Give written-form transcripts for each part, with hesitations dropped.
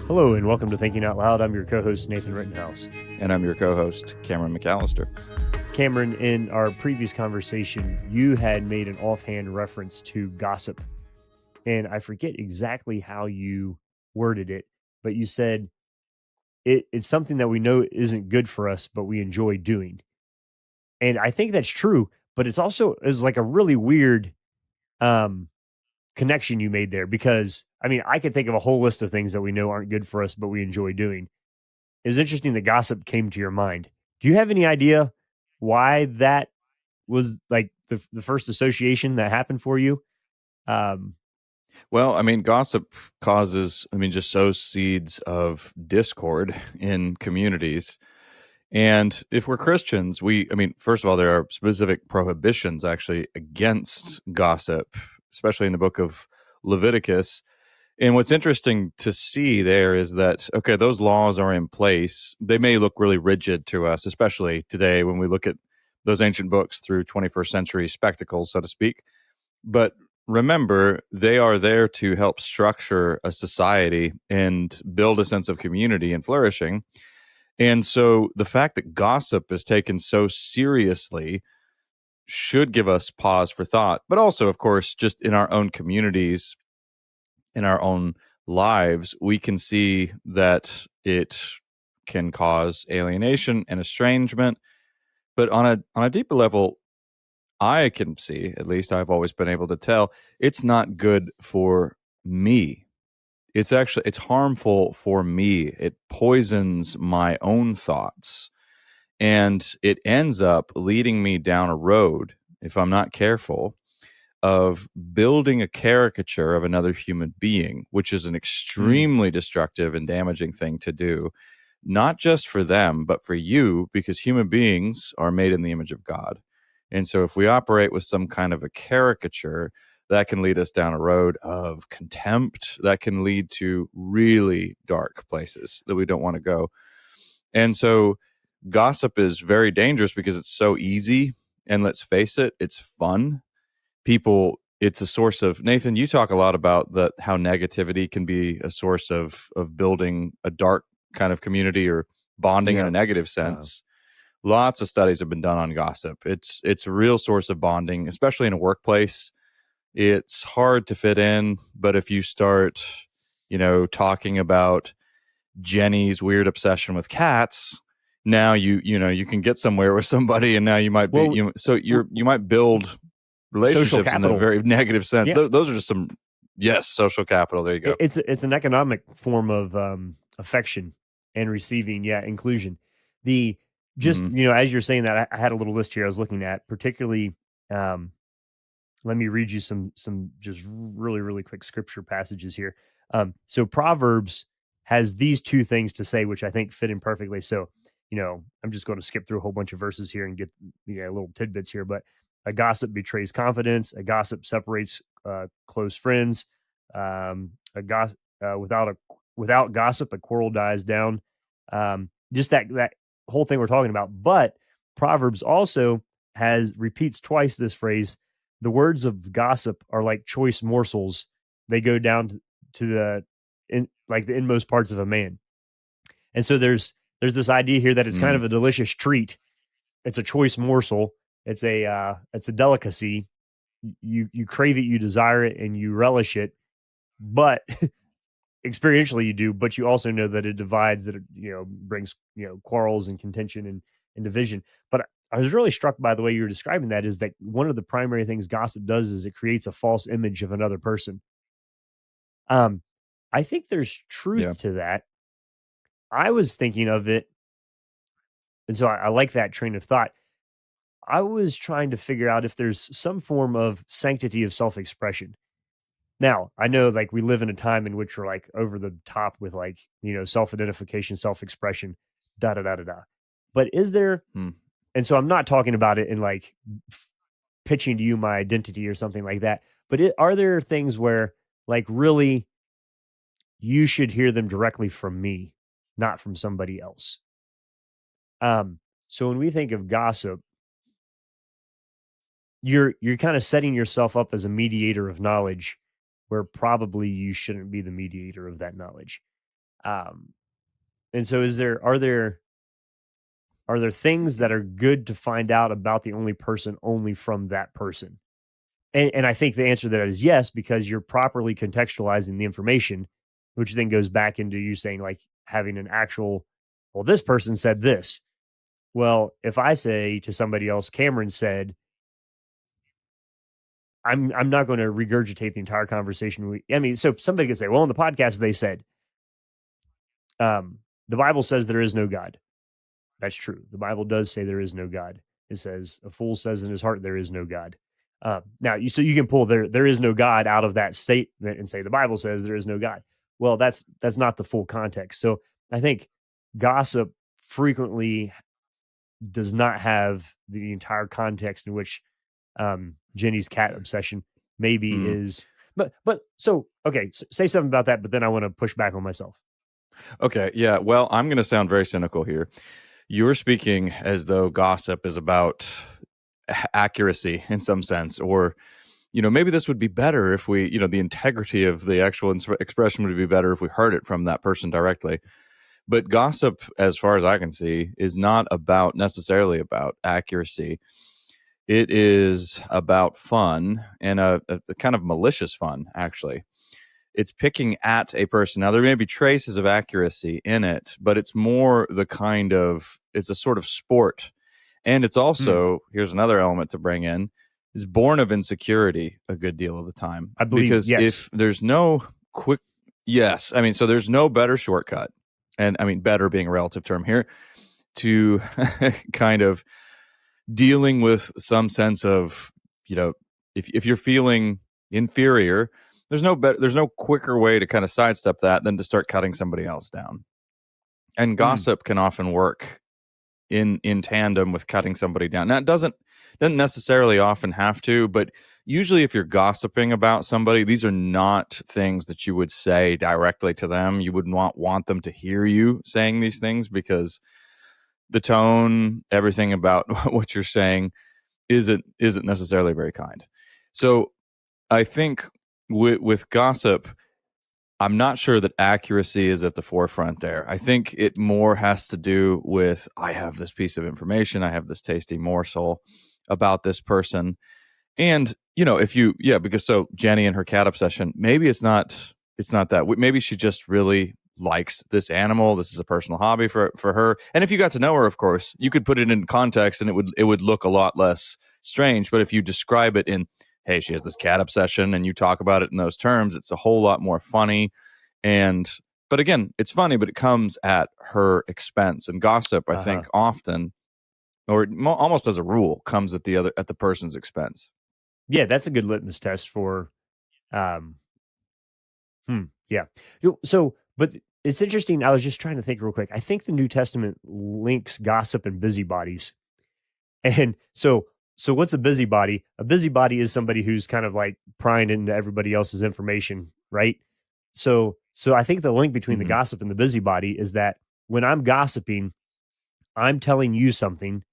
Hello and welcome to Thinking Out Loud. I'm your co-host, Nathan Rittenhouse. And I'm your co-host, Cameron McAllister. Cameron, in our previous conversation, you had made an offhand reference to gossip. And I forget exactly how you worded it, but you said it's something that we know isn't good for us, but we enjoy doing. And I think that's true, but it's also is like a really weird connection you made there, because I mean, I could think of a whole list of things that we know aren't good for us, but we enjoy doing. It was interesting that gossip came to your mind. Do you have any idea why that was like the first association that happened for you? Well, I mean, gossip just sows seeds of discord in communities. And if we're Christians, first of all, there are specific prohibitions actually against gossip, especially in the book of Leviticus. And what's interesting to see there is that, okay, those laws are in place. They may look really rigid to us, especially today when we look at those ancient books through 21st century spectacles, so to speak. But remember, they are there to help structure a society and build a sense of community and flourishing. And so the fact that gossip is taken so seriously should give us pause for thought, but also, of course, just in our own communities, in our own lives, we can see that it can cause alienation and estrangement. But on a deeper level, I can see, at least I've always been able to tell, it's not good for me. It's harmful for me. It poisons my own thoughts, and it ends up leading me down a road, if I'm not careful, of building a caricature of another human being, which is an extremely destructive and damaging thing to do, not just for them, but for you, because human beings are made in the image of God. And so if we operate with some kind of a caricature, that can lead us down a road of contempt, that can lead to really dark places that we don't want to go. And so gossip is very dangerous because it's so easy. And let's face it, it's fun. It's a source of, Nathan, you talk a lot about how negativity can be a source of building a dark kind of community or bonding in a negative sense. Lots of studies have been done on gossip. It's a real source of bonding, especially in a workplace. It's hard to fit in, but if you start, talking about Jenny's weird obsession with cats, now you can get somewhere with somebody, and now you might be you might build relationships in a very negative sense. Yeah. Those are just some social capital. There you go. It's an economic form of affection and receiving, inclusion. As you're saying that, I had a little list here I was looking at, particularly. Let me read you some just really, really quick scripture passages here. So Proverbs has these two things to say, which I think fit in perfectly. So, I'm just going to skip through a whole bunch of verses here and get little tidbits here. But a gossip betrays confidence. A gossip separates close friends. Without gossip, a quarrel dies down. Just that whole thing we're talking about. But Proverbs also repeats twice this phrase: the words of gossip are like choice morsels. They go down to the inmost parts of a man. And so there's this idea here that it's kind of a delicious treat. It's a choice morsel. It's a delicacy. You crave it, you desire it, and you relish it. But experientially you do, but you also know that it divides, that it brings quarrels and contention and division. But I was really struck by the way you were describing that, is that one of the primary things gossip does is it creates a false image of another person. I think there's truth to that. I was thinking of it, and so I like that train of thought. I was trying to figure out if there's some form of sanctity of self-expression. Now, I know we live in a time in which we're over the top with self-identification, self-expression, da da da da da. But is there, and so I'm not talking about it in pitching to you my identity or something like that, but are there things where really you should hear them directly from me, not from somebody else? So when we think of gossip, you're kind of setting yourself up as a mediator of knowledge where probably you shouldn't be the mediator of that knowledge. Um, and so, are there things that are good to find out about the only person only from that person? And I think the answer to that is yes, because you're properly contextualizing the information, which then goes back into you saying, like, having an actual, well, this person said this. Well, if I say to somebody else, Cameron said, I'm not going to regurgitate the entire conversation. I mean, so somebody could say, well, on the podcast they said, the Bible says there is no God. That's true. The Bible does say there is no God. It says a fool says in his heart there is no God. Now, so you can pull there is no God out of that statement and say the Bible says there is no God. Well, that's not the full context. So I think gossip frequently does not have the entire context in which Jenny's cat obsession maybe Mm. is. But so okay, say something about that. But then I want to push back on myself. Okay. Yeah. Well, I'm going to sound very cynical here. You're speaking as though gossip is about accuracy in some sense, or maybe this would be better if we, the integrity of the actual expression would be better if we heard it from that person directly. But gossip, as far as I can see, is not about necessarily about accuracy. It is about fun, and a kind of malicious fun, actually. It's picking at a person. Now, there may be traces of accuracy in it, but it's more the kind of, it's a sort of sport. And it's Hmm. also, here's another element to bring in, is born of insecurity a good deal of the time. I believe Because yes. if there's no quick, yes, I mean, so there's no better shortcut. And I mean, better being a relative term here, to kind of dealing with some sense of, if you're feeling inferior, there's no quicker way to kind of sidestep that than to start cutting somebody else down. And Hmm. gossip can often work in tandem with cutting somebody down. Now, it doesn't necessarily often have to, but usually if you're gossiping about somebody, these are not things that you would say directly to them. You would not want them to hear you saying these things, because the tone, everything about what you're saying isn't necessarily very kind. So I think with gossip, I'm not sure that accuracy is at the forefront there. I think it more has to do with, I have this piece of information, I have this tasty morsel about this person. And, if you, yeah, because so Jenny and her cat obsession, maybe it's not that. Maybe she just really likes this animal. This is a personal hobby for her. And if you got to know her, of course, you could put it in context and it would look a lot less strange. But if you describe it in, hey, she has this cat obsession, and you talk about it in those terms, it's a whole lot more funny. And, but again, it's funny, but it comes at her expense. And gossip, I Uh huh. think, often, or almost as a rule, comes at the person's expense. Yeah, that's a good litmus test for. Um, yeah. But it's interesting. I was just trying to think real quick. I think the New Testament links gossip and busybodies. And so what's a busybody? A busybody is somebody who's kind of like prying into everybody else's information, right? So I think the link between the Hmm. gossip and the busybody is that when I'm gossiping, I'm telling you something.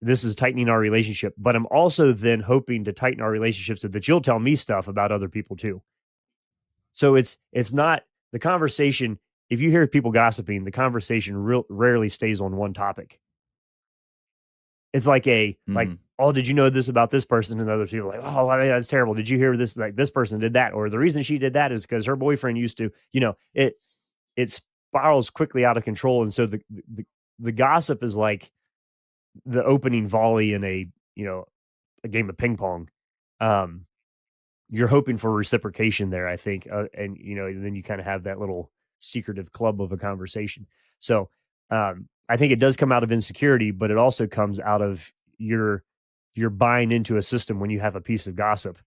This is tightening our relationship, but I'm also then hoping to tighten our relationship so that you'll tell me stuff about other people too. So it's not the conversation. If you hear people gossiping, the conversation rarely stays on one topic. It's like, Hmm. oh, did you know this about this person? And other people are like, oh, that's terrible. Did you hear this? Like this person did that, or the reason she did that is because her boyfriend used to. It spirals quickly out of control, and so the gossip is like the opening volley in a game of ping pong. Um, you're hoping for reciprocation there, I think, and then you kind of have that little secretive club of a conversation. So I think it does come out of insecurity, but it also comes out of you're buying into a system when you have a piece of gossip.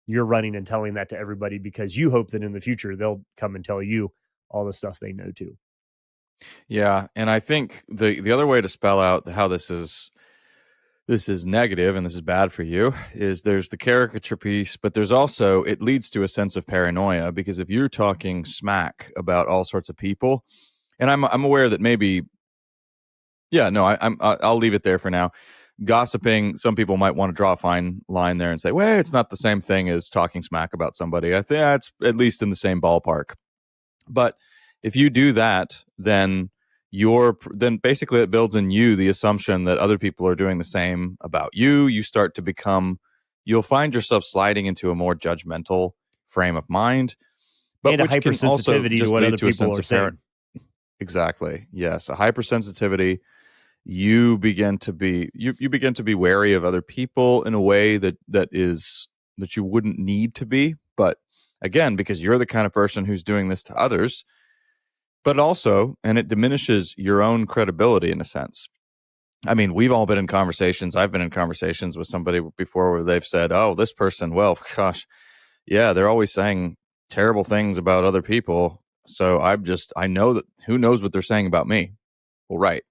You're running and telling that to everybody because you hope that in the future they'll come and tell you all the stuff they know too. Yeah, and I think the other way to spell out how this is negative and this is bad for you is there's the caricature piece, but there's also, it leads to a sense of paranoia, because if you're talking smack about all sorts of people, and I'm aware that maybe, yeah, no, I'll leave it there for now. gossiping, some people might want to draw a fine line there and say, well, it's not the same thing as talking smack about somebody. I think it's at least in the same ballpark. But if you do that, then then basically it builds in you the assumption that other people are doing the same about you. You start to become, you'll find yourself sliding into a more judgmental frame of mind, but And a which can also hypersensitivity to just what lead other to a people sense are of parent. saying. Exactly. Yes. A hypersensitivity. You begin to be you begin to be wary of other people in a way that you wouldn't need to be. But again, because you're the kind of person who's doing this to others, but also, and it diminishes your own credibility in a sense. I mean, we've all been in conversations. I've been in conversations with somebody before where they've said, oh, this person, well, gosh, yeah, they're always saying terrible things about other people. So I know that who knows what they're saying about me. Well, right.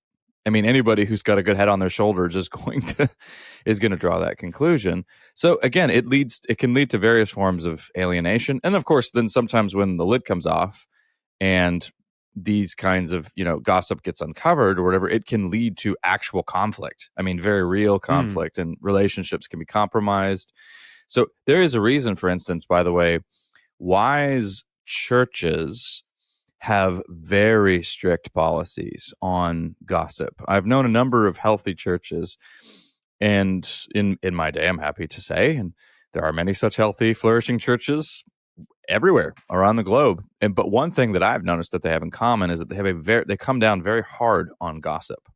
I mean, anybody who's got a good head on their shoulders is going to draw that conclusion. So again, it can lead to various forms of alienation. And of course, then sometimes when the lid comes off and these kinds of, gossip gets uncovered or whatever, it can lead to actual conflict. I mean, very real Mm. conflict, and relationships can be compromised. So there is a reason, for instance, by the way, wise churches have very strict policies on gossip. I've known a number of healthy churches, and in my day, I'm happy to say, and there are many such healthy, flourishing churches everywhere around the globe. And but one thing that I've noticed that they have in common is that they come down very hard on gossip,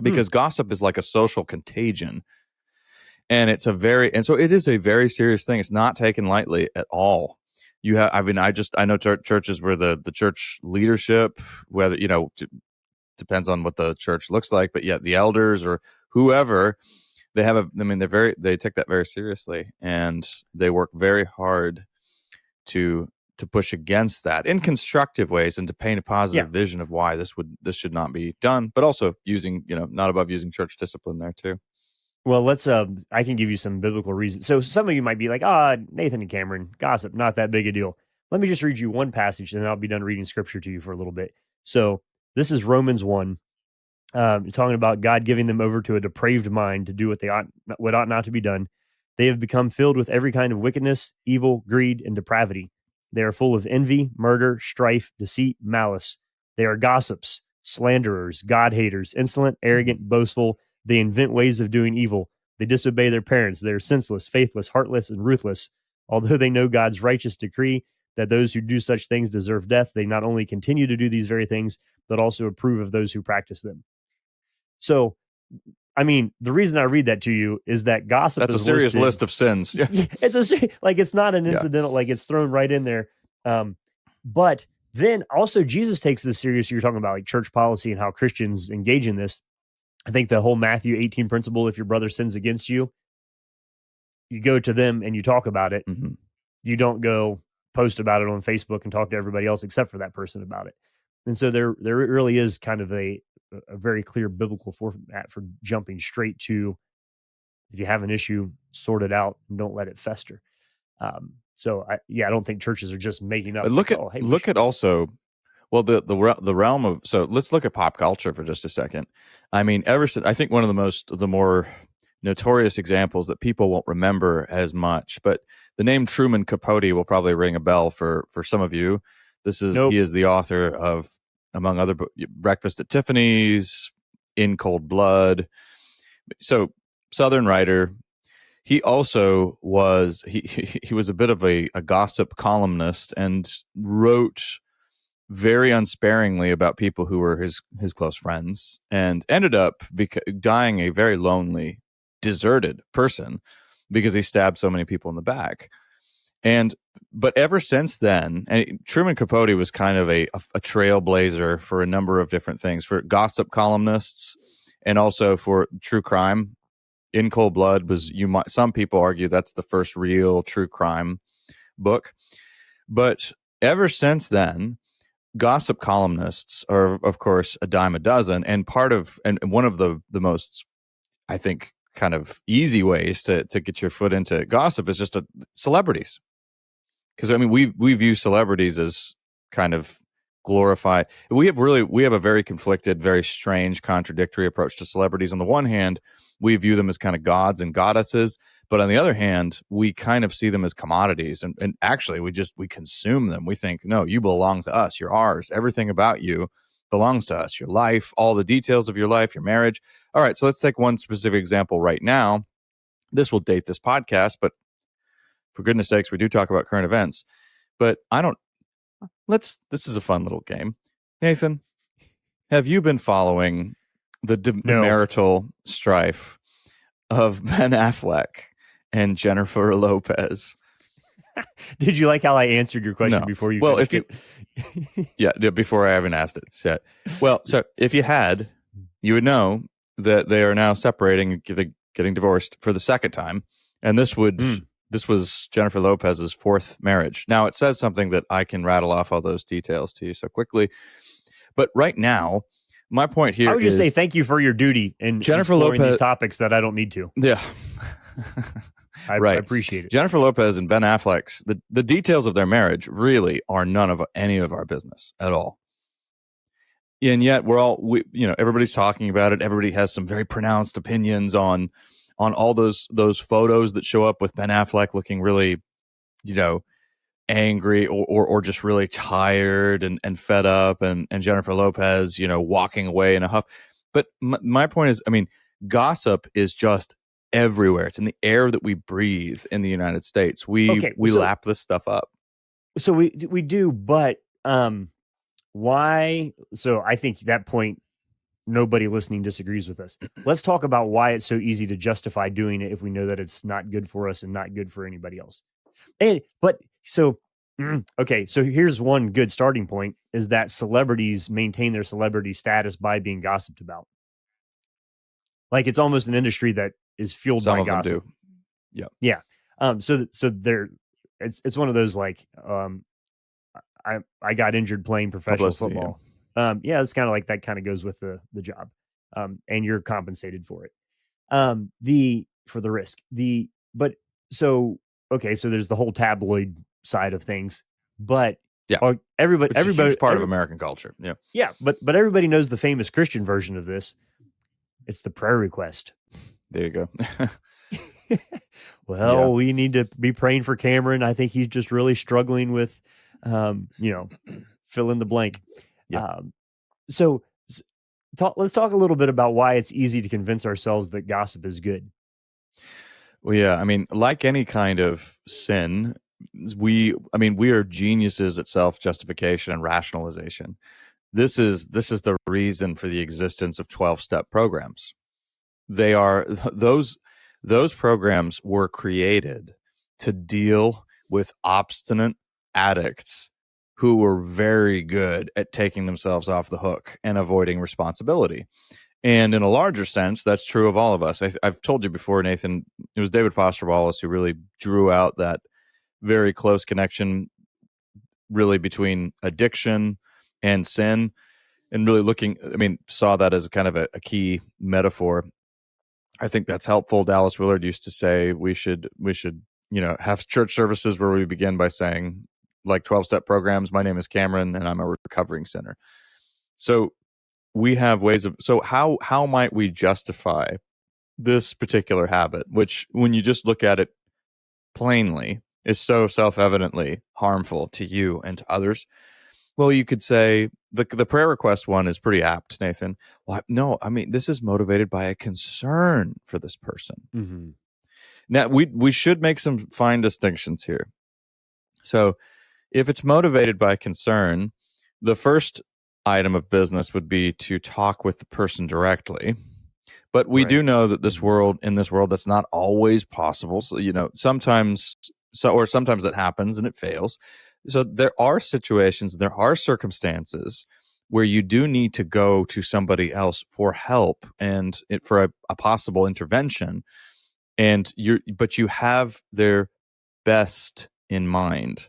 Mm. because gossip is like a social contagion, and and so it is a very serious thing. It's not taken lightly at all. I know churches where the church leadership, whether depends on what the church looks like, but yet the elders or whoever, they take that very seriously, and they work very hard to push against that in constructive ways and to paint a Yeah. positive vision of why this should not be done, but also using, not above using church discipline there too. Well, let's I can give you some biblical reasons. So some of you might be like, Nathan and Cameron, gossip, not that big a deal. Let me just read you one passage and then I'll be done reading scripture to you for a little bit. So this is Romans 1, talking about God giving them over to a depraved mind to do what ought not to be done. They have become filled with every kind of wickedness, evil, greed, and depravity. They are full of envy, murder, strife, deceit, malice. They are gossips, slanderers, God haters, insolent, arrogant, boastful. They invent ways of doing evil. They disobey their parents. They are senseless, faithless, heartless, and ruthless. Although they know God's righteous decree that those who do such things deserve death, they not only continue to do these very things, but also approve of those who practice them. So, I mean, the reason I read that to you is that gossip That's a is serious listed. list of sins. Yeah. It's not an Yeah. incidental, like it's thrown right in there. But then also Jesus takes this serious. You're talking about like church policy and how Christians engage in this. I think the whole Matthew 18 principle, if your brother sins against you, you go to them and you talk about it. Mm-hmm. You don't go post about it on Facebook and talk to everybody else except for that person about it. And so there really is kind of a very clear biblical format for jumping straight to, if you have an issue, sort it out and don't let it fester. So I don't think churches are just making up But like, oh, hey, we look should. at also, well, the realm of, so let's look at pop culture for just a second. I mean, ever since, I think one of the more notorious examples that people won't remember as much, but the name Truman Capote will probably ring a bell for some of you. He Nope. is the author of, among other Breakfast at Tiffany's, In Cold Blood. So Southern writer. He also was he was a bit of a gossip columnist and wrote very unsparingly about people who were his close friends, and ended up dying a very lonely, deserted person because he stabbed so many people in the back. And but ever since then, and Truman Capote was kind of a trailblazer for a number of different things, for gossip columnists and also for true crime. In Cold Blood was, some people argue that's the first real true crime book. But ever since then, gossip columnists are, of course, a dime a dozen, and one of the most, I think, kind of easy ways to get your foot into gossip is just celebrities. Because I mean, we view celebrities as kind of glorify. We have a very conflicted, very strange, contradictory approach to celebrities. On the one hand, we view them as kind of gods and goddesses, but on the other hand, we kind of see them as commodities, and actually we consume them. We think, no, you belong to us, you're ours, everything about you belongs to us, your life, all the details of your life, your marriage. All right, so let's take one specific example right now. This will date this podcast, but for goodness sakes, we do talk about current events. But this is a fun little game. Nathan, have you been following the No. marital strife of Ben Affleck and Jennifer Lopez? Did you like how I answered your question before you finished it? Yeah, before I even asked it. Yeah. Well, so if you had, you would know that they are now separating, getting divorced for the second time. And this was Jennifer Lopez's fourth marriage. Now, it says something that I can rattle off all those details to you so quickly. But right now, my point here is... I would just say thank you for your duty in Jennifer exploring Lopez, these topics that I don't need to. Yeah. I appreciate it. Jennifer Lopez and Ben Affleck's, the details of their marriage really are none of any of our business at all. And yet everybody's talking about it. Everybody has some very pronounced opinions on all those photos that show up with Ben Affleck looking really, angry or just really tired and fed up, and Jennifer Lopez, walking away in a huff. But my point is, gossip is just everywhere. It's in the air that we breathe in the United States. We lap this stuff up. So we do, but why? So I think that point, nobody listening disagrees with us. Let's talk about why it's so easy to justify doing it if we know that it's not good for us and not good for anybody else. So here's one good starting point, is that celebrities maintain their celebrity status by being gossiped about. Like, it's almost an industry that is fueled by gossip. Yeah. Yeah. So there, it's one of those, like, I got injured playing professional football. Yeah, it's kind of like that kind of goes with the job. And you're compensated for it. For the risk. So there's the whole tabloid side of things, but everybody, it's a huge part of American culture. Yeah. Yeah. But everybody knows the famous Christian version of this. It's the prayer request. There you go. We need to be praying for Cameron. I think he's just really struggling with, fill in the blank. Yeah. Let's talk a little bit about why it's easy to convince ourselves that gossip is good. Well, yeah, like any kind of sin, we are geniuses at self-justification and rationalization. This is the reason for the existence of 12-step programs. They are those programs were created to deal with obstinate addicts who were very good at taking themselves off the hook and avoiding responsibility. And in a larger sense, that's true of all of us. I've told you before, Nathan, it was David Foster Wallace who really drew out that very close connection really between addiction and sin, and really saw that as kind of a key metaphor. I think that's helpful. Dallas Willard used to say we should have church services where we begin by saying, like 12-step programs, my name is Cameron and I'm a recovering sinner. So we have ways of, how might we justify this particular habit, which when you just look at it plainly is so self-evidently harmful to you and to others? Well, you could say the prayer request one is pretty apt, Nathan. Well, no, this is motivated by a concern for this person. Mm-hmm. Now, we should make some fine distinctions here. So if it's motivated by concern, the first item of business would be to talk with the person directly. But we do know that in this world, that's not always possible. So, sometimes that happens and it fails. So there are situations, there are circumstances where you do need to go to somebody else for help and for a possible intervention. But you have their best in mind.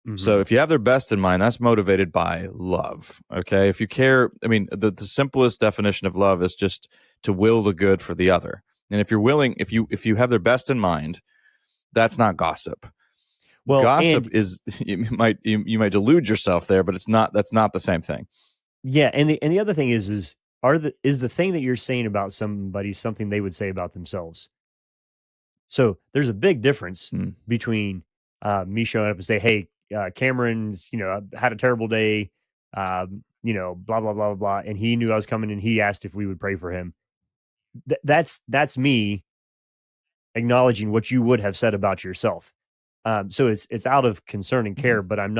Mm-hmm. So if you have their best in mind, that's motivated by love. Okay. If you care, the simplest definition of love is just to will the good for the other. And if you're willing, if you have their best in mind, that's not gossip. Well, Gossip and is you might delude yourself there, but it's not. That's not the same thing. yeah, and the other thing is the thing that you're saying about somebody something they would say about themselves? So there's a big difference Mm, between me showing up and say, "Hey, Cameron's, had a terrible day, blah blah blah blah blah," and he knew I was coming and he asked if we would pray for him. That's me acknowledging what you would have said about yourself. So it's out of concern and care, mhm. but I'm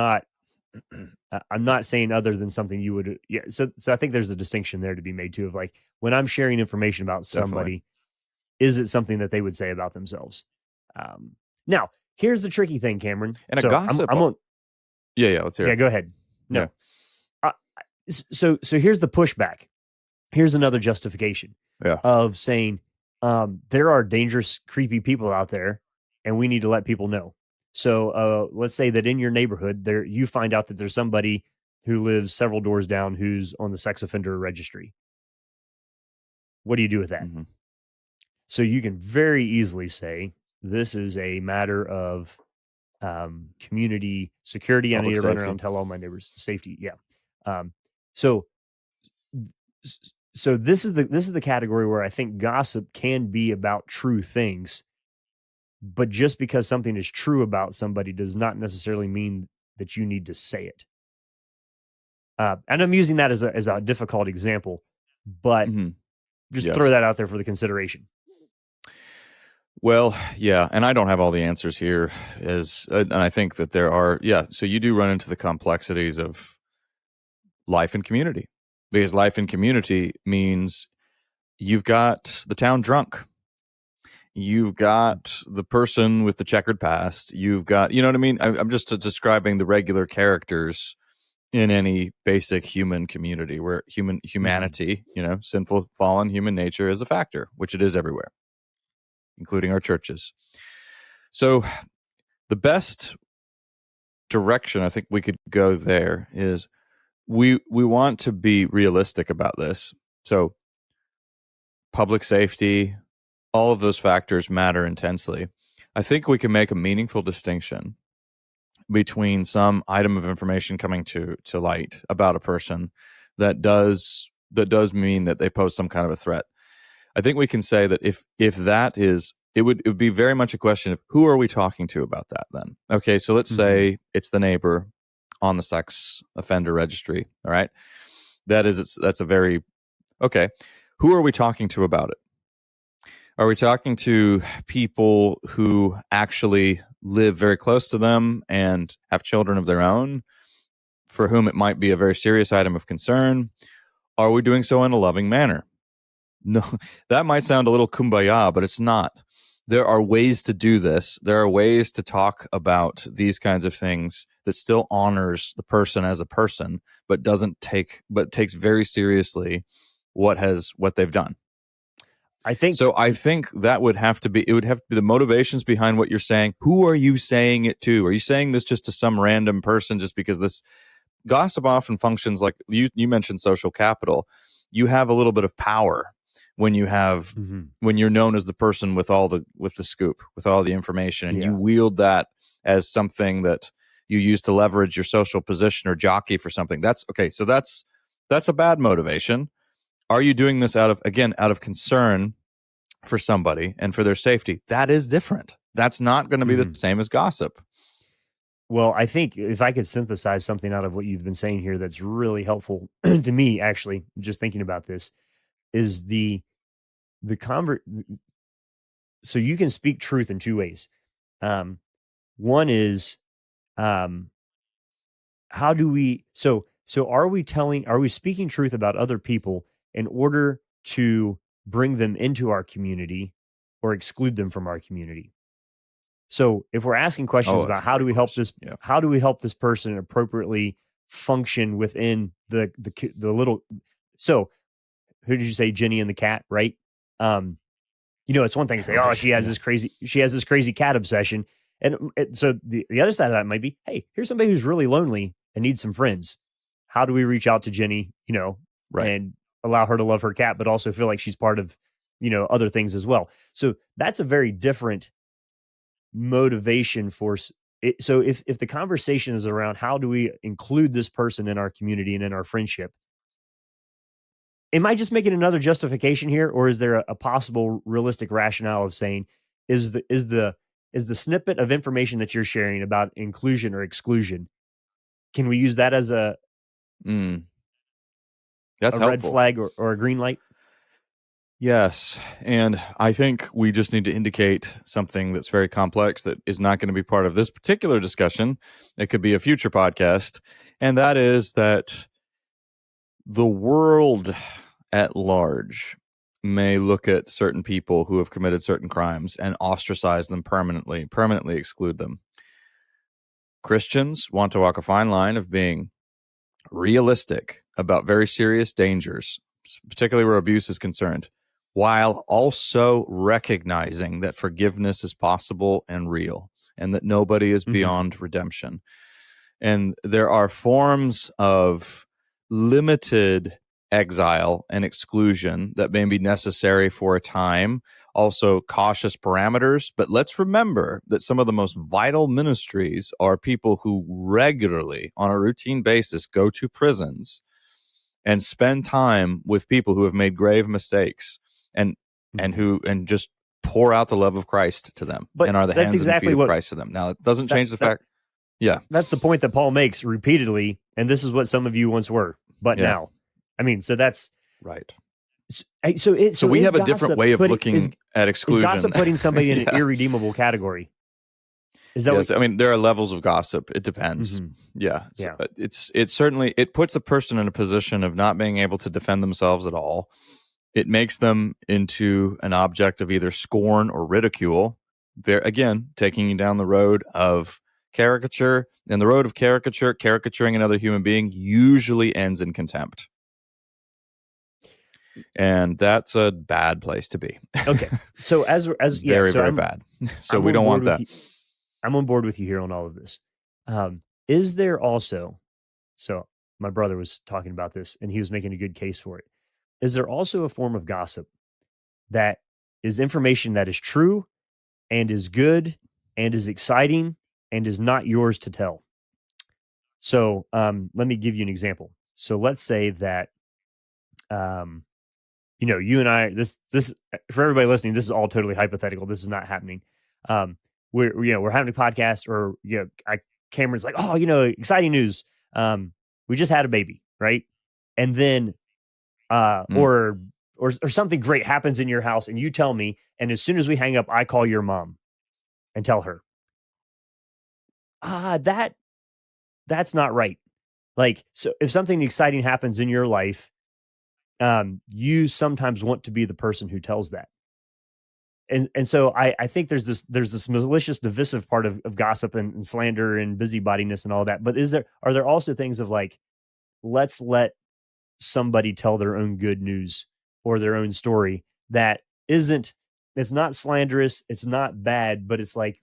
not saying other than something you would. Yeah. So I think there's a distinction there to be made too of like when I'm sharing information about Definitely. somebody, is it something that they would say about themselves? Um, Now, here's the tricky thing, Cameron. And a So gossip. I'm on. Yeah, yeah. Let's hear Yeah, it. go ahead. Yeah. No. Uh, so here's the pushback. Here's another justification Yeah. of saying there are dangerous, creepy people out there, and we need to let people know. So let's say that in your neighborhood, there you find out that there's somebody who lives several doors down who's on the sex offender registry. What do you do with that? Hmm. So you can very easily say this is a matter of community security. I need Public to run around safety. and tell all my neighbors safety. Yeah. So so this is the category where I think gossip can be about true things, but just because something is true about somebody does not necessarily mean that you need to say it. And I'm using that as a difficult example, but Hmm. just throw Yes. that out there for the consideration. Well, yeah, and I don't have all the answers here, as and I think that there are. Yeah, so you do run into the complexities of life and community, because life and community means you've got the town drunk, you've got the person with the checkered past, you've got, you know what I mean. I'm just describing the regular characters in any basic human community where Mhm. humanity, sinful, fallen human nature is a factor, which it is everywhere, including our churches. So the best direction I think we could go there is we want to be realistic about this. So public safety, all of those factors matter intensely. I think we can make a meaningful distinction between some item of information coming to light about a person that does mean that they pose some kind of a threat. I think we can say that if that is, it would be very much a question of who are we talking to about that then. Okay, so let's Mhm. say it's the neighbor on the sex offender registry. All right, that's a very okay. Who are we talking to about it? Are we talking to people who actually live very close to them and have children of their own, for whom it might be a very serious item of concern? Are we doing so in a loving manner? No, that might sound a little kumbaya, but it's not. There are ways to do this. There are ways to talk about these kinds of things that still honors the person as a person, but takes very seriously what they've done. I think So I think that it would have to be the motivations behind what you're saying. Who are you saying it to? Are you saying this just to some random person just because this gossip often functions like you mentioned social capital. You have a little bit of power when Mhm. when you're known as the person with the scoop, with all the information, and you Yeah. wield that as something that you use to leverage your social position or jockey for something. That's okay. So that's a bad motivation. Are you doing this out of concern for somebody and for their safety? That is different. That's not going to be the Mhm. same as gossip. Well, I think if I could synthesize something out of what you've been saying here that's really helpful to me, actually, just thinking about this, is the convert. So you can speak truth in two ways. Um, One is um, how do we? So are we speaking truth about other people in order to bring them into our community or exclude them from our community? So if we're asking questions Oh, that's about a great question. Yeah. how do we help this person appropriately function within the little, so who did you say, Jenny and the cat, right? Um, it's one thing to say, oh, Right. Yeah. she has this crazy cat obsession. And so the other side of that might be, hey, here's somebody who's really lonely and needs some friends. How do we reach out to Jenny, Right. and allow her to love her cat, but also feel like she's part of, other things as well. So that's a very different motivation for So if the conversation is around how do we include this person in our community and in our friendship, am I just making another justification here, or is there a possible realistic rationale of saying is the snippet of information that you're sharing about inclusion or exclusion? Can we use that as Mm, that's a red helpful. flag or a green light? Yes. And I think we just need to indicate something that's very complex that is not going to be part of this particular discussion. It could be a future podcast. And that is that the world at large may look at certain people who have committed certain crimes and ostracize them permanently exclude them. Christians want to walk a fine line of being realistic about very serious dangers, particularly where abuse is concerned, while also recognizing that forgiveness is possible and real and that nobody is Mm-hmm. beyond redemption. And there are forms of limited exile and exclusion that may be necessary for a time, also cautious parameters. But let's remember that some of the most vital ministries are people who regularly, on a routine basis, go to prisons and spend time with people who have made grave mistakes and Mm-hmm. and just pour out the love of Christ to them But and are the that's hands and feet exactly of what Christ to them. Now, it doesn't that change the that fact. Yeah. that's the point that Paul makes repeatedly, and this is what some of you once were, but Yeah. now, I mean, so that's Right. so We is have a different gossip way of putting looking at is exclusion. gossip putting somebody in an Yeah. irredeemable category? Is that Yes. I mean, there are levels of gossip. It what? depends. Mm-hmm. Yeah. Yeah. It's certainly, it puts a person in a position of not being able to defend themselves at all. It makes them into an object of either scorn or ridicule. There, again, taking you down the road of caricature. And the road of caricaturing another human being usually ends in contempt. And that's a bad place to be. Okay. So as yeah, Very, so very bad. So I'm we on don't board want with that. you. I'm on board with you here on all of this. Is there also, so my brother was talking about this and he was making a good case for it. Is there also a form of gossip that is information that is true and is good and is exciting and is not yours to tell? So let me give you an example. So let's say that um, you and I, this for everybody listening, this is all totally hypothetical. This is not happening. Um, we're having a podcast, or Cameron's like, oh, exciting news. We just had a baby, right? And then Mm. or something great happens in your house, and you tell me, and as soon as we hang up, I call your mom and tell her, that's not right. Like, so if something exciting happens in your life, you sometimes want to be the person who tells that. And so I think there's this malicious, divisive part of gossip and slander and busybodiness and all that. But are there also things of like, let's let somebody tell their own good news or their own story that it's not slanderous, it's not bad, but it's like,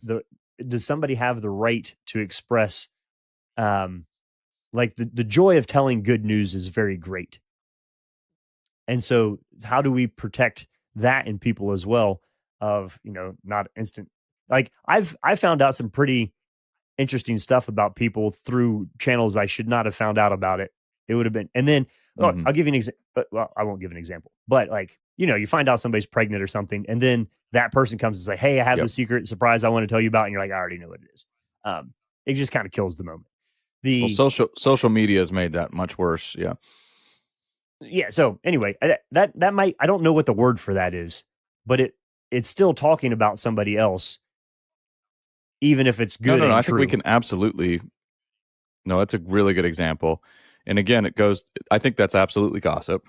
does somebody have the right to express like the joy of telling good news is very great. And so how do we protect that in people as well, of, not instant, like I found out some pretty interesting stuff about people through channels I should not have found out about it. It would have been, and then Mm-hmm. I'll give you an example. Well, I won't give an example, but like, you find out somebody's pregnant or something, and then that person comes and say, hey, I have Yep. the secret surprise I want to tell you about. And you're like, I already know what it is. It just kind of kills the moment. Well, The social media has made that much worse. Yeah. Yeah. So anyway, that might, I don't know what the word for that is, but it's still talking about somebody else, even if it's No, good no, no. and I think we true. can absolutely. No, that's a really good example. And again, it goes. I think that's absolutely gossip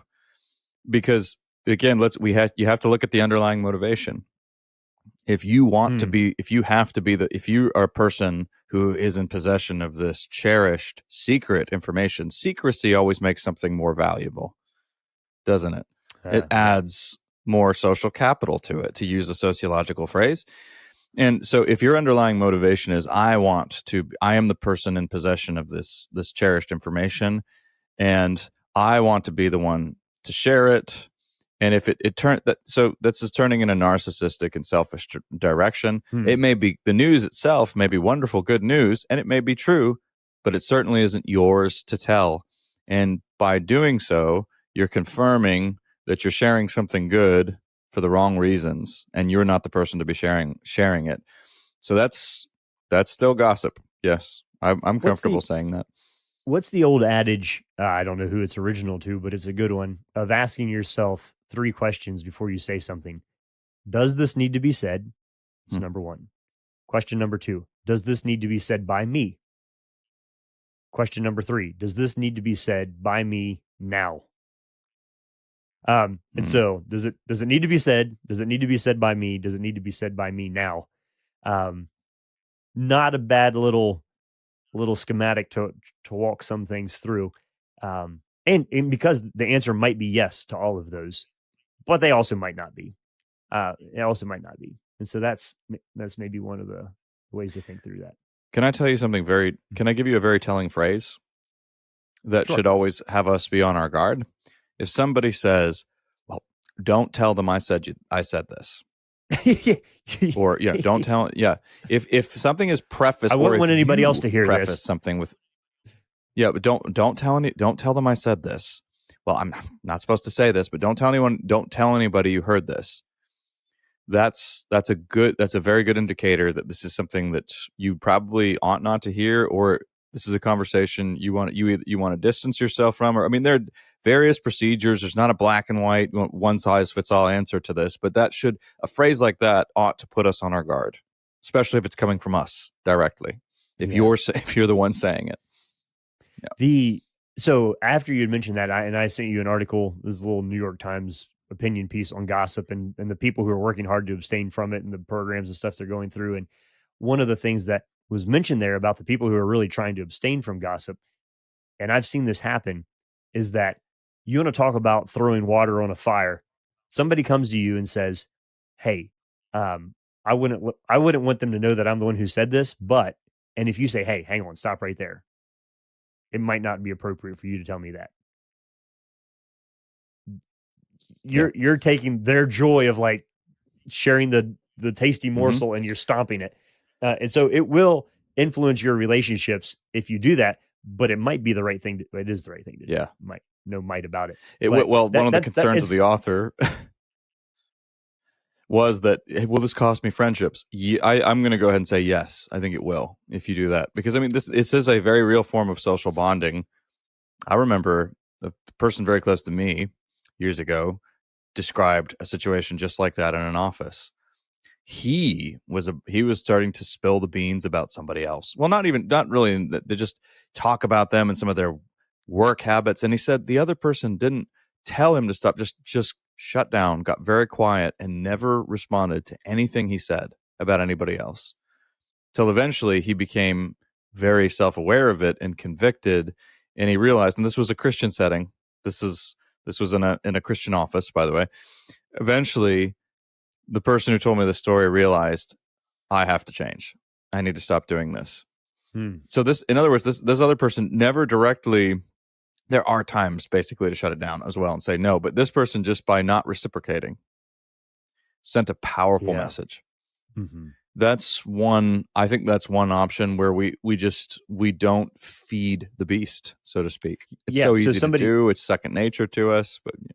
because again, you have to look at the underlying motivation. If you want to Hmm. be, if you have to be if you are a person who is in possession of this cherished secret information, secrecy always makes something more valuable, doesn't it? It Yeah. adds more social capital to it, to use a sociological phrase. And so if your underlying motivation is I am the person in possession of this cherished information and I want to be the one to share it And if it turned that, so that's just turning in a narcissistic and selfish direction. Hmm. It may be, the news itself may be wonderful, good news, and it may be true, but it certainly isn't yours to tell. And by doing so, you're confirming that you're sharing something good for the wrong reasons, and you're not the person to be sharing it. So that's still gossip. Yes, I'm What's comfortable the saying that. what's the old adage? I don't know who it's original to, but it's a good one of asking yourself 3 questions before you say something. Does this need to be said? It's Hmm. number one. Question number 2, does this need to be said by me? Question number 3, does this need to be said by me now? And Hmm. so does it need to be said? Does it need to be said by me? Does it need to be said by me now? Um, Not a bad little schematic to walk some things through. And because the answer might be yes to all of those, but they also might not be. It also might not be. And so that's maybe one of the ways to think through that. Can I tell you something very? Can I give you a very telling phrase that Sure. should always have us be on our guard? If somebody says, "Well, don't tell them I said this," or yeah, don't tell, yeah. If something is I prefaced, or wouldn't if want anybody else you to hear preface this. something with, yeah, but don't tell them I said this. Well, I'm not supposed to say this, but don't tell anyone. Don't tell anybody you heard this. That's a very good indicator that this is something that you probably ought not to hear, or this is a conversation you want to distance yourself from. Or, I mean, there are various procedures. There's not a black and white one size fits all answer to this, but a phrase like that ought to put us on our guard, especially if it's coming from us directly. If Yeah. if you're the one saying it. Yeah. The So after you had mentioned that, I sent you an article, this little New York Times opinion piece on gossip and the people who are working hard to abstain from it and the programs and stuff they're going through. And one of the things that was mentioned there about the people who are really trying to abstain from gossip, and I've seen this happen, is that you want to talk about throwing water on a fire. Somebody comes to you and says, "Hey, um, I wouldn't want them to know that I'm the one who said this, but," and if you say, "Hey, hang on, stop right there," it might not be appropriate for you to tell me that. Yeah. You're taking their joy of like sharing the tasty Hmm. morsel and you're stomping it, and so it will influence your relationships if you do that. But it might be the right thing. It is the right thing to do. Yeah. Might no might about it. But Well, one that of the that's that concerns of it's the author was that, hey, will this cost me friendships? I'm going to go ahead and say yes. I think it will if you do that, because I mean this is a very real form of social bonding. I remember a person very close to me years ago described a situation just like that in an office. He was starting to spill the beans about somebody else. Well, not really. They just talk about them and some of their work habits. And he said the other person didn't tell him to stop. Just shut down, got very quiet, and never responded to anything he said about anybody else. Till eventually he became very self aware of it and convicted, and he realized. And this was a Christian setting. This was in a Christian office, by the way. Eventually, the person who told me the story realized I have to change. I need to stop doing this. hmm, So in other words, this other person never directly. There are times basically to shut it down as well and say no, but this person, just by not reciprocating, sent a powerful yeah. message. Hmm. That's one. I think that's one option where we don't feed the beast, so to speak. It's Yeah. so So easy to do. It's second nature to us. But yeah,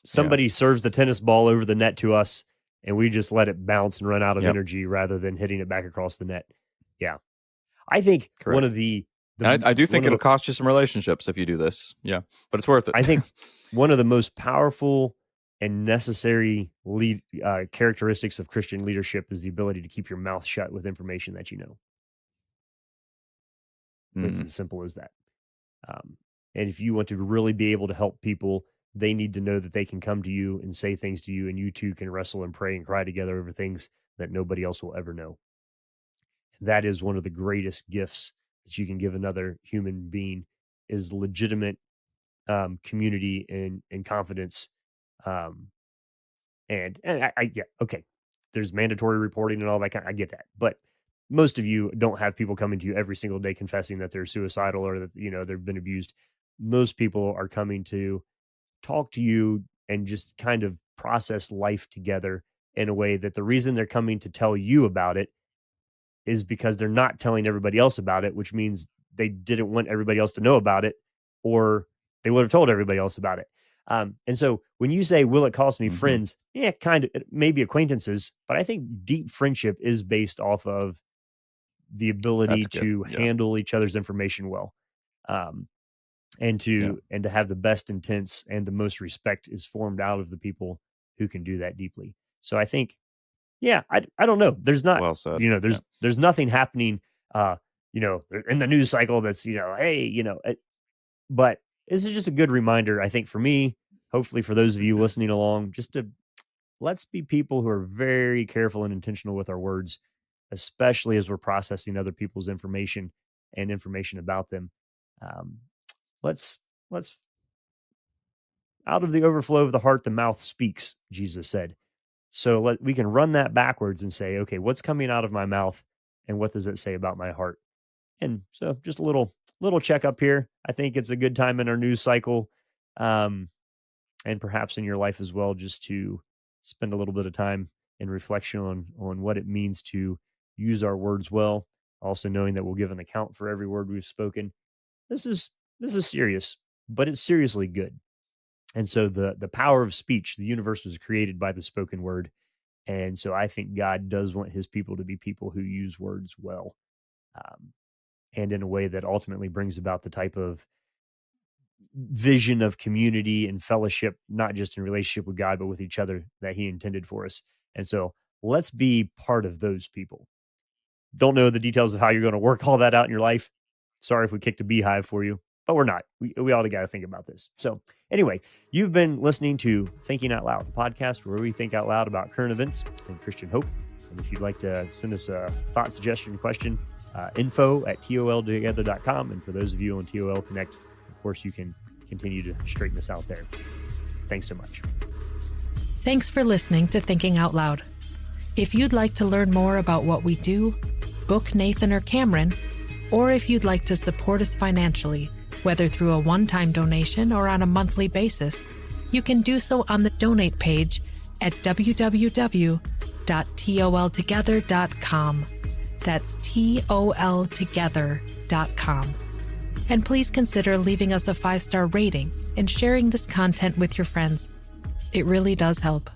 somebody serves the tennis ball over the net to us, and we just let it bounce and run out of yep, energy rather than hitting it back across the net. Yeah. I think one of correct. And I do one think of it'll the cost you some relationships if you do this. Yeah, but it's worth it. I think one of the most powerful and necessary characteristics of Christian leadership is the ability to keep your mouth shut with information that you know. It's Mm, as simple as that. Um, and if you want to really be able to help people, they need to know that they can come to you and say things to you, and you two can wrestle and pray and cry together over things that nobody else will ever know. That is one of the greatest gifts that you can give another human being is legitimate community and confidence. Um, and I yeah, okay. There's mandatory reporting and all that kind. I get that, but most of you don't have people coming to you every single day confessing that they're suicidal or that they've been abused. Most people are coming to talk to you and just kind of process life together in a way that the reason they're coming to tell you about it is because they're not telling everybody else about it, which means they didn't want everybody else to know about it, or they would have told everybody else about it. And so when you say, will it cost me Hmm. friends? Yeah, kind of, maybe acquaintances, but I think deep friendship is based off of the ability That's good. to Yeah. handle each other's information well. Um, Yeah. and to have the best intents and the most respect is formed out of the people who can do that deeply. So I think, yeah, I don't know. There's not, Well said. Yeah. there's nothing happening, in the news cycle that's, hey, but this is just a good reminder, I think, for me, hopefully for those of you listening along, just to let's be people who are very careful and intentional with our words, especially as we're processing other people's information and information about them. Um, let's out of the overflow of the heart, the mouth speaks, Jesus said. So we can run that backwards and say, okay, what's coming out of my mouth and what does it say about my heart? And so just a little checkup here. I think it's a good time in our news cycle, um, and perhaps in your life as well, just to spend a little bit of time in reflection on what it means to use our words well. Also knowing that we'll give an account for every word we've spoken. This is this is serious, but it's seriously good. And so the power of speech, the universe was created by the spoken word. And so I think God does want his people to be people who use words well, um, and in a way that ultimately brings about the type of vision of community and fellowship, not just in relationship with God, but with each other that he intended for us. And so let's be part of those people. Don't know the details of how you're going to work all that out in your life. Sorry if we kicked a beehive for you, but we're not. We all got to think about this. So, anyway, you've been listening to Thinking Out Loud, the podcast where we think out loud about current events and Christian hope. And if you'd like to send us a thought, suggestion, question, info@toltogether.com. And for those of you on TOL Connect, of course, you can continue to straighten this out there. Thanks so much. Thanks for listening to Thinking Out Loud. If you'd like to learn more about what we do, book Nathan or Cameron, or if you'd like to support us financially, whether through a one-time donation or on a monthly basis, you can do so on the donate page at www.toltogether.com. That's toltogether.com. And please consider leaving us a 5-star rating and sharing this content with your friends. It really does help.